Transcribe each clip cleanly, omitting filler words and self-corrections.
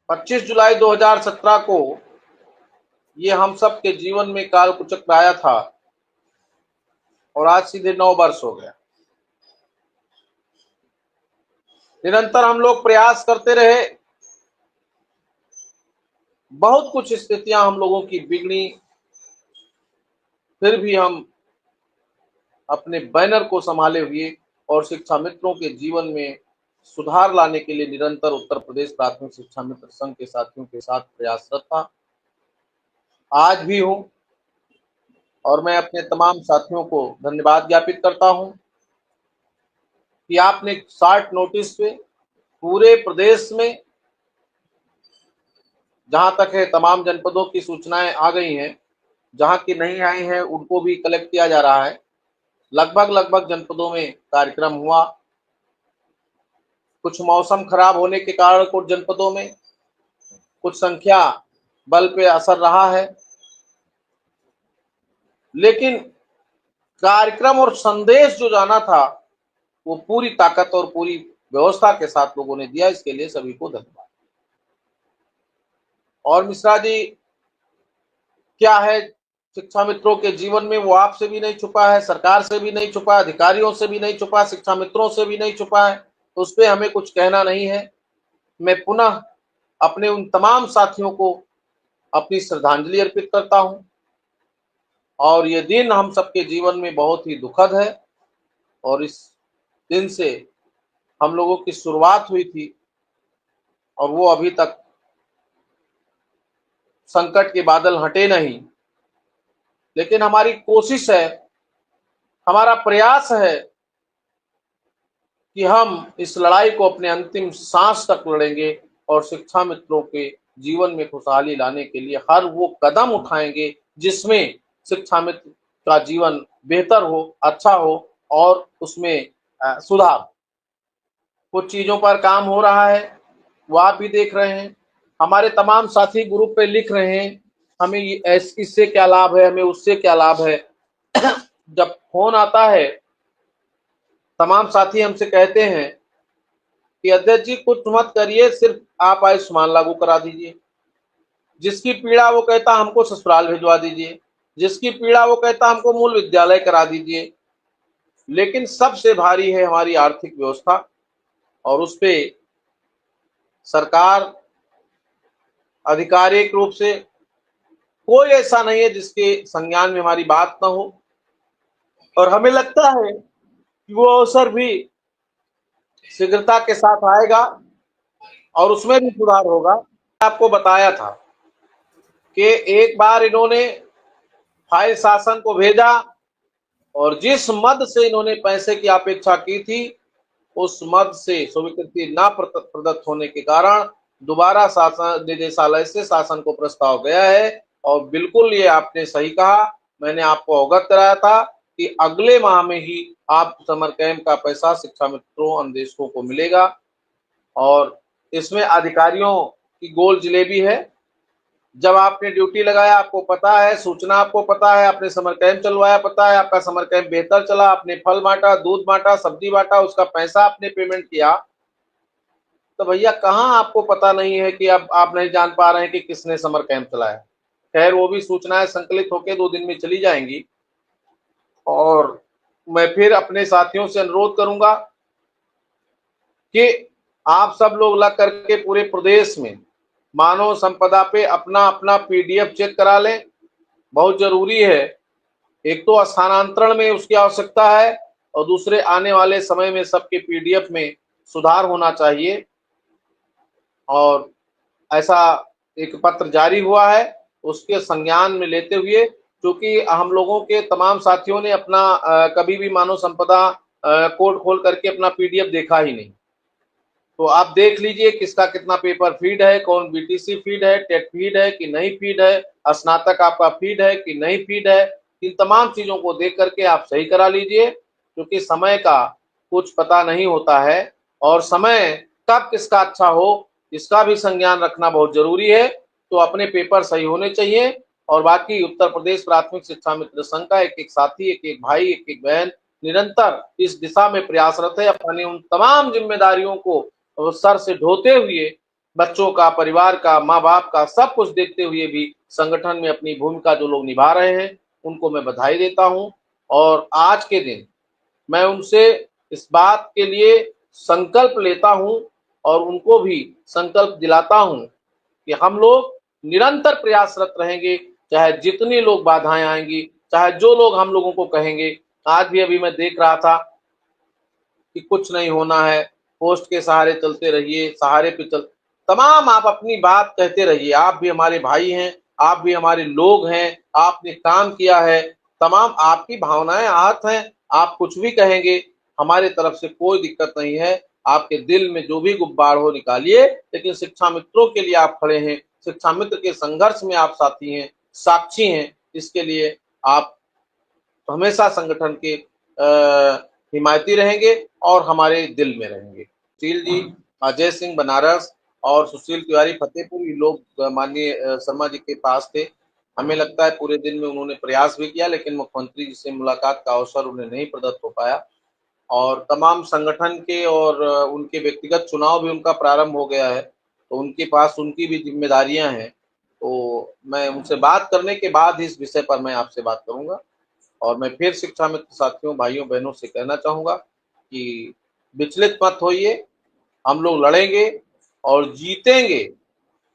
25 जुलाई 2017 को ये हम सब के जीवन में काल कुचक आया था और आज सीधे 9 वर्ष हो गया। निरंतर हम लोग प्रयास करते रहे, बहुत कुछ स्थितियां हम लोगों की बिगड़ी, फिर भी हम अपने बैनर को संभाले हुए और शिक्षा मित्रों के जीवन में सुधार लाने के लिए निरंतर उत्तर प्रदेश प्राथमिक शिक्षा मित्र संघ के साथियों के साथ प्रयासरत था। आज भी हूं और मैं अपने तमाम साथियों को धन्यवाद ज्ञापित करता हूं कि आपने शॉर्ट नोटिस पे पूरे प्रदेश में, जहां तक है तमाम जनपदों की सूचनाएं आ गई हैं, जहां की नहीं आई हैं उनको भी कलेक्ट किया जा रहा है। लगभग जनपदों में कार्यक्रम हुआ। कुछ मौसम खराब होने के कारण कुछ जनपदों में कुछ संख्या बल पे असर रहा है, लेकिन कार्यक्रम और संदेश जो जाना था वो पूरी ताकत और पूरी व्यवस्था के साथ लोगों ने दिया। इसके लिए सभी को धन्यवाद। और मिश्रा जी, क्या है शिक्षा मित्रों के जीवन में, वो आपसे भी नहीं छुपा है, सरकार से भी नहीं छुपा, अधिकारियों से भी नहीं छुपा, शिक्षा मित्रों से भी नहीं छुपा है, तो उस पर हमें कुछ कहना नहीं है। मैं पुनः अपने उन तमाम साथियों को अपनी श्रद्धांजलि अर्पित करता हूं और ये दिन हम सबके जीवन में बहुत ही दुखद है और इस दिन से हम लोगों की शुरुआत हुई थी और वो अभी तक संकट के बादल हटे नहीं। लेकिन हमारी कोशिश है, हमारा प्रयास है कि हम इस लड़ाई को अपने अंतिम सांस तक लड़ेंगे और शिक्षा मित्रों के जीवन में खुशहाली लाने के लिए हर वो कदम उठाएंगे जिसमें शिक्षा मित्र का जीवन बेहतर हो, अच्छा हो और उसमें सुधार। कुछ चीजों पर काम हो रहा है, वो आप भी देख रहे हैं। हमारे तमाम साथी ग्रुप पे लिख रहे हैं, हमें इससे क्या लाभ है, हमें उससे क्या लाभ है। जब फोन आता है, तमाम साथी हमसे कहते हैं कि अध्यक्ष जी कुछ मत करिए, सिर्फ आप आयुष्मान लागू करा दीजिए। जिसकी पीड़ा वो कहता हमको ससुराल भिजवा दीजिए, जिसकी पीड़ा वो कहता हमको मूल विद्यालय करा दीजिए। लेकिन सबसे भारी है हमारी आर्थिक व्यवस्था और उस पे सरकार आधिकारिक रूप से कोई ऐसा नहीं है जिसके संज्ञान में हमारी बात ना हो। और हमें लगता है कि वो अवसर भी शीघ्रता के साथ आएगा और उसमें भी सुधार होगा। आपको बताया था कि एक बार इन्होंने फाइल शासन को भेजा और जिस मद से इन्होंने पैसे की अपेक्षा की थी उस मद से स्वीकृति न प्रदत्त होने के कारण दोबारा शासन निदेशालय से शासन को प्रस्ताव गया है। और बिल्कुल ये आपने सही कहा, मैंने आपको अवगत कराया था कि अगले माह में ही आप समर कैंप का पैसा शिक्षा मित्रों अनुदेशकों को मिलेगा। और इसमें अधिकारियों की गोल जलेबी है। जब आपने ड्यूटी लगाया, आपको पता है, सूचना आपको पता है, आपने समर कैंप चलवाया, पता है, आपका समर कैंप बेहतर चला, आपने फल बांटा, दूध बांटा, सब्जी बांटा, उसका पैसा आपने पेमेंट किया, तो भैया कहाँ आपको पता नहीं है कि अब आप नहीं जान पा रहे हैं कि किसने समर कैंप चलाया। खैर वो भी सूचनाएं संकलित होकर 2 दिन में चली जाएंगी। और मैं फिर अपने साथियों से अनुरोध करूंगा कि आप सब लोग लग करके पूरे प्रदेश में मानव संपदा पे अपना अपना पीडीएफ चेक करा लें, बहुत जरूरी है। एक तो स्थानांतरण में उसकी आवश्यकता है और दूसरे आने वाले समय में सबके पीडीएफ में सुधार होना चाहिए। और ऐसा एक पत्र जारी हुआ है, उसके संज्ञान में लेते हुए, क्योंकि हम लोगों के तमाम साथियों ने अपना कभी भी मानव संपदा कोड खोल करके अपना पीडीएफ देखा ही नहीं। तो आप देख लीजिए किसका कितना पेपर फीड है, कौन बीटीसी फीड है, टेट फीड है कि नहीं फीड है, स्नातक आपका फीड है कि नहीं फीड है। इन तमाम चीजों को देख करके आप सही करा लीजिए, क्योंकि समय का कुछ पता नहीं होता है और समय कब किसका अच्छा हो इसका भी संज्ञान रखना बहुत जरूरी है। तो अपने पेपर सही होने चाहिए। और बाकी उत्तर प्रदेश प्राथमिक शिक्षा मित्र संघ का एक एक साथी, एक एक भाई, एक एक बहन निरंतर इस दिशा में प्रयासरत है, अपनी उन तमाम जिम्मेदारियों को सर से ढोते हुए बच्चों का, परिवार का, माँ बाप का, सब कुछ देखते हुए भी संगठन में अपनी भूमिका जो लोग निभा रहे हैं उनको मैं बधाई देता हूं। और आज के दिन मैं उनसे इस बात के लिए संकल्प लेता हूं और उनको भी संकल्प दिलाता हूं कि हम लोग निरंतर प्रयासरत रहेंगे, चाहे जितनी लोग बाधाएं आएंगी, चाहे जो लोग हम लोगों को कहेंगे। आज भी अभी मैं देख रहा था कि कुछ नहीं होना है, पोस्ट के सहारे चलते रहिए, सहारे पे चल, तमाम आप अपनी बात कहते रहिए। आप भी हमारे भाई हैं, आप भी हमारे लोग हैं, आपने काम किया है, तमाम आपकी भावनाएं आहत हैं, आप कुछ भी कहेंगे, हमारे तरफ से कोई दिक्कत नहीं है। आपके दिल में जो भी गुब्बार हो निकालिए, लेकिन शिक्षा मित्रों के लिए आप खड़े हैं, शिक्षा मित्र के संघर्ष में आप साथी हैं, साक्षी हैं, इसके लिए आप हमेशा संगठन के हिमायती रहेंगे और हमारे दिल में रहेंगे। सुशील जी अजय सिंह बनारस और सुशील तिवारी फतेहपुर, ये लोग माननीय शर्मा जी के पास थे। हमें लगता है पूरे दिन में उन्होंने प्रयास भी किया, लेकिन मुख्यमंत्री जी से मुलाकात का अवसर उन्हें नहीं प्रदत्त हो पाया। और तमाम संगठन के और उनके व्यक्तिगत चुनाव भी उनका प्रारंभ हो गया है, तो उनके पास उनकी भी जिम्मेदारियां हैं। तो मैं उनसे बात करने के बाद ही इस विषय पर मैं आपसे बात करूंगा। और मैं फिर शिक्षा मित्र साथियों, भाइयों बहनों से कहना चाहूंगा कि विचलित मत होइए, हम लोग लड़ेंगे और जीतेंगे।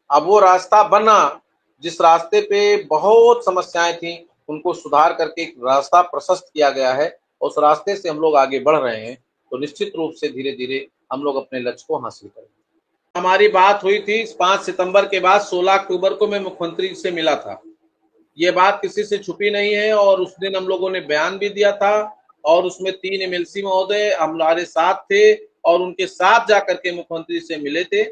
अब वो रास्ता बना जिस रास्ते पे बहुत समस्याएं थी, उनको सुधार करके एक रास्ता प्रशस्त किया गया है, उस रास्ते से हम लोग आगे बढ़ रहे हैं। तो निश्चित रूप से धीरे धीरे हम लोग अपने लक्ष्य को हासिल करेंगे। हमारी बात हुई थी 5 सितंबर के बाद 16 अक्टूबर को मैं मुख्यमंत्री से मिला था। ये बात किसी से छुपी नहीं है और उस दिन हम लोगों ने बयान भी दिया था और उसमें 3 एमएलसी महोदय हमारे साथ थे और उनके साथ जाकर के मुख्यमंत्री से मिले थे।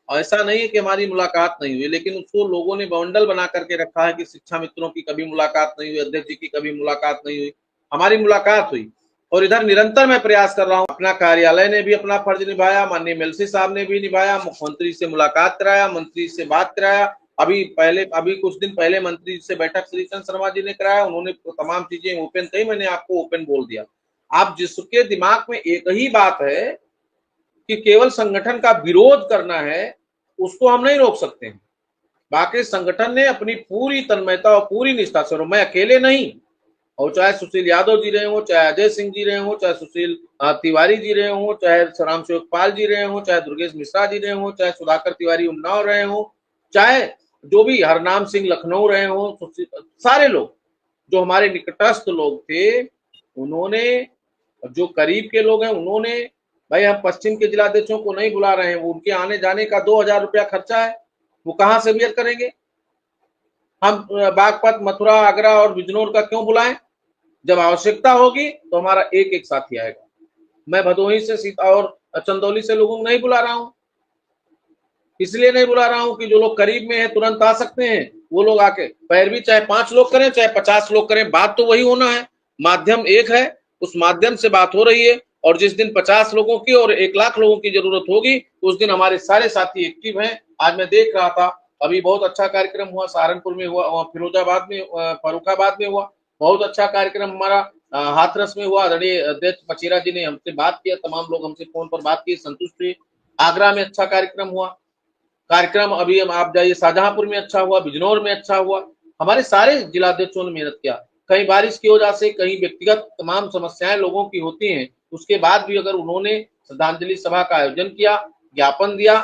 और ऐसा नहीं है कि हमारी मुलाकात नहीं हुई, लेकिन उसको लोगों ने बवंडल बना करके रखा है कि शिक्षा मित्रों की कभी मुलाकात नहीं हुई, अध्यक्ष जी की कभी मुलाकात नहीं हुई। हमारी मुलाकात हुई और इधर निरंतर मैं प्रयास कर रहा हूँ। अपना कार्यालय ने भी अपना फर्ज निभाया, माननीय एमएलसी साहब ने भी निभाया, मुख्यमंत्री से मुलाकात कराया, मंत्री से बात कराया। अभी कुछ दिन पहले मंत्री से बैठक श्री चंद्र शर्मा जी ने कराया, उन्होंने तमाम चीजें ओपन कही, मैंने आपको ओपन बोल दिया। आप जिसके दिमाग में एक ही बात है कि केवल संगठन का विरोध करना है, उसको हम नहीं रोक सकते हैं। बाकी संगठन ने अपनी पूरी तन्मयता और पूरी निष्ठा से, और मैं अकेले नहीं, और चाहे सुशील यादव जी रहे हो, चाहे अजय सिंह जी रहे हो, चाहे सुशील तिवारी जी रहे हो, चाहे राम सेवक पाल जी रहे हो, चाहे दुर्गेश मिश्रा जी रहे हो, चाहे सुधाकर तिवारी उन्नाव रहे हो, चाहे जो भी हरनाम सिंह लखनऊ रहे हो, सारे लोग जो हमारे निकटस्थ लोग थे, उन्होंने, जो करीब के लोग हैं उन्होंने, भाई हम पश्चिम के जिलाध्यक्षों को नहीं बुला रहे हैं, वो उनके आने जाने का 2000 रुपया खर्चा है, वो कहां से बियर करेंगे। हम बागपत, मथुरा, आगरा और बिजनौर का क्यों बुलाएं। जब आवश्यकता होगी तो हमारा एक एक साथी आएगा। मैं भदोही से, सीता और चंदौली से लोगों को नहीं बुला रहा हूं, इसलिए नहीं बुला रहा हूं कि जो लोग करीब में है तुरंत आ सकते हैं, वो लोग आके पैरवी, चाहे 5 लोग करें चाहे 50 लोग करें, बात तो वही होना है, माध्यम एक है, उस माध्यम से बात हो रही है। और जिस दिन 50 लोगों की और 1 लाख लोगों की जरूरत होगी, उस दिन हमारे सारे साथी एक्टिव हैं। आज मैं देख रहा था, अभी बहुत अच्छा कार्यक्रम हुआ, सहारनपुर में हुआ, फिरोजाबाद में, फरुखाबाद में हुआ, बहुत अच्छा कार्यक्रम हमारा हाथरस में हुआ। आदरणीय अध्यक्ष पचीरा जी ने हमसे बात किया, तमाम लोग हमसे फोन पर बात की, संतुष्ट हुए। आगरा में अच्छा कार्यक्रम हुआ, कार्यक्रम अभी हम आप जाइए, शाहजहांपुर में अच्छा हुआ, बिजनौर में अच्छा हुआ। हमारे सारे जिलाध्यक्षों ने मेहनत किया। कहीं बारिश की वजह से, कहीं व्यक्तिगत तमाम समस्याएं लोगों की होती हैं, उसके बाद भी अगर उन्होंने श्रद्धांजलि सभा का आयोजन किया, ज्ञापन दिया,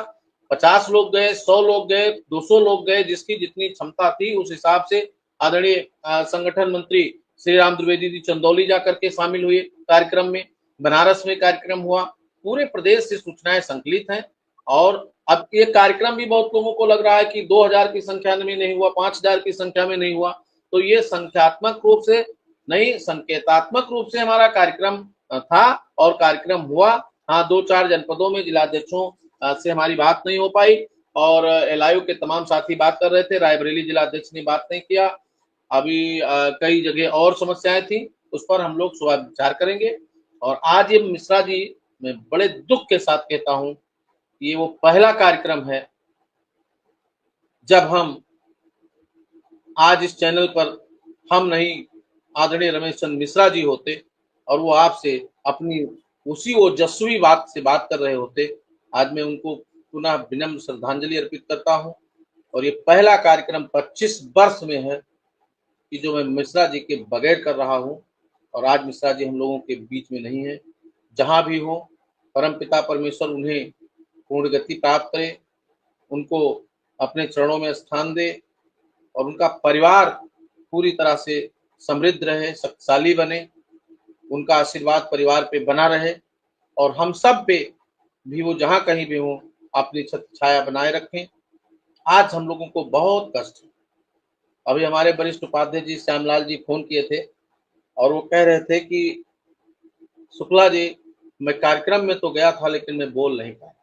50 लोग गए, 100 लोग गए, 200 लोग गए, जिसकी जितनी क्षमता थी उस हिसाब से आदरणीय संगठन मंत्री श्री राम द्विवेदी जी चंदौली जाकर के शामिल हुए कार्यक्रम में। बनारस में कार्यक्रम हुआ। पूरे प्रदेश से सूचनाएं संकलित हैं और अब ये कार्यक्रम भी बहुत लोगों को लग रहा है कि 2000 की संख्या में नहीं हुआ, 5000 की संख्या में नहीं हुआ, तो ये संख्यात्मक रूप से नहीं, संकेतात्मक रूप से हमारा कार्यक्रम था और कार्यक्रम हुआ। हाँ, 2-4 जनपदों में जिलाध्यक्षों से हमारी बात नहीं हो पाई और एलआईयू के तमाम साथी बात कर रहे थे, रायबरेली जिलाध्यक्ष ने बात नहीं किया। अभी कई जगह और समस्याएं थी, उस पर हम लोग सुबह विचार करेंगे। और आज ये मिश्रा जी, मैं बड़े दुख के साथ कहता हूं, ये वो पहला कार्यक्रम है जब हम आज इस चैनल पर हम नहीं, आदरणीय रमेश चंद्र मिश्रा जी होते और वो आपसे अपनी उसी ओजस्वी बात से बात कर रहे होते। आज मैं उनको पुनः विनम्र श्रद्धांजलि अर्पित करता हूं। और ये पहला कार्यक्रम 25 वर्ष में है कि जो मैं मिश्रा जी के बगैर कर रहा हूं, और आज मिश्रा जी हम लोगों के बीच में नहीं है। जहां भी हो, परमपिता परमेश्वर उन्हें पूर्ण गति प्राप्त करे, उनको अपने चरणों में स्थान दे, और उनका परिवार पूरी तरह से समृद्ध रहे, शक्तिशाली बने, उनका आशीर्वाद परिवार पे बना रहे, और हम सब पे भी वो जहां कहीं भी हो अपनी छत्र छाया बनाए रखें। आज हम लोगों को बहुत कष्ट है। अभी हमारे वरिष्ठ उपाध्यक्ष जी श्यामलाल जी फोन किए थे और वो कह रहे थे कि शुक्ला जी, मैं कार्यक्रम में तो गया था लेकिन मैं बोल नहीं पाया।